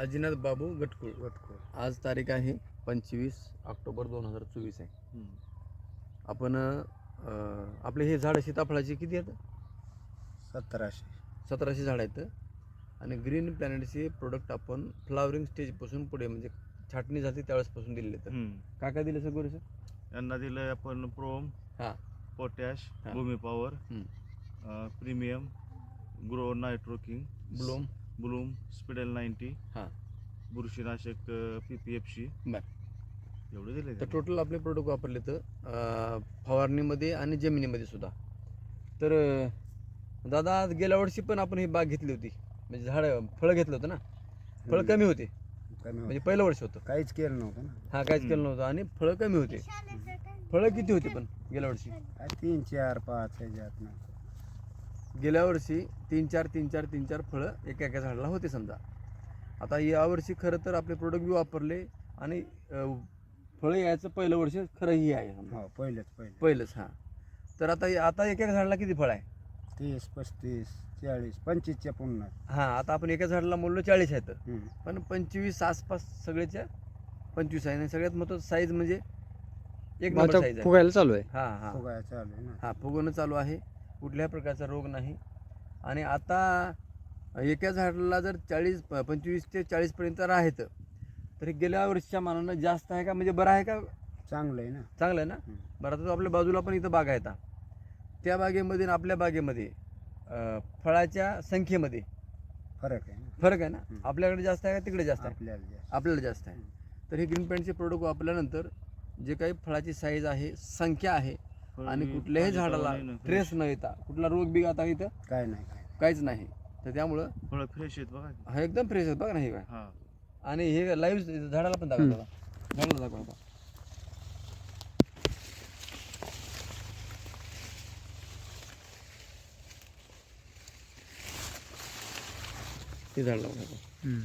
आजीनाथ बाबू गटकुळ. वटकोळ. आज तारीख आहे 25 ऑक्टोबर 2024 आहे. आपण आपले हे झाड सीताफळाची किती आहेत? 1700 झाड आहेत. आणि ग्रीन प्लॅनेटचे प्रोडक्ट आपण फ्लावरिंग स्टेजपासून पुढे म्हणजे छाटणी झाली त्यावेळेसपासून दिलेले आहेत. काय काय दिलं सर गोरे सर? यांना दिलं आपण प्रोम, हां पोटॅश, हां. Bhumi power, premium, grow nitro king, bloom, स्पिडल 90, हां बुरशीनाशक PPFC, बरं. एवढे दिले. तर टोटल आपले प्रोडक्ट वापरले तर फवारणीमध्ये आणि जमिनीमध्ये सुद्धा. तर दादा आज गेल्या वर्षी पण आपण ही बाग घेतली होती म्हणजे झाडं फळं घेतलं होतं ना. फळं कमी होते म्हणजे पहिलं वर्ष होतं. काहीच केलं नव्हतं ना. हां काहीच केलं नव्हतं आणि फळं कमी होते. फळं किती होती पण गेल्या वर्षी? 3, 4, 5 ह्याच्यात ना. गेल्या वर्षी 3-4 फळं एका झाडाला होते समजा. आता यावर्षी खरं तर आपले प्रोडक्ट बी वापरले आणि फळं यायचं पहिलं वर्ष खरं ही आहे समजा. हो पहिलंच. हां तर आता एका झाडाला किती फळ आहे? 30, 35, 40, 25च्या पुन्हा. हां आता आपण एका झाडाला मोडलो 40 आहेत पण 25 आसपास सगळ्याच्या 25 आहे. आणि सगळ्यात महत्त्वाचं साईज म्हणजे एक नंबर साईज आहे. फुगायला चालू आहे. हां फुगायला चालू आहे ना. हां फुगवणं चालू आहे. कुठल्याही प्रकारचा रोग नाही. आणि आता एका झाडाला जर 25 ते 40पर्यंत आहेत तर गेल्या वर्षीच्या मानानं जास्त आहे का म्हणजे बरं आहे का? चांगलं आहे ना. चांगलं आहे ना. बरं आता आपल्या बाजूला पण इथं बाग आहेत. त्या बागेमध्ये आणि आपल्या बागेमध्ये फळाच्या संख्येमध्ये फरक आहे ना. फरक आहे ना. आपल्याकडे जास्त आहे का तिकडे जास्त आहे? आपल्याला जास्त आहे. तर हे ग्रीन पॅन्टचे प्रोडक्ट वापरल्यानंतर जे काही फळाची साईज आहे, संख्या आहे आणि कुठल्याही झाडाला ट्रेस न येता कुठला रोग बिग आता इथं काय नाही काहीच नाही. तर त्यामुळं फळं फ्रेश आहेत बघा. हा एकदम फ्रेश आहे बघा ना हे काय. हां आणि हे लाईव्ह झाडाला पण दाखवा बघा. झाडाला दाखवा बघा. हे झाडाला बघा.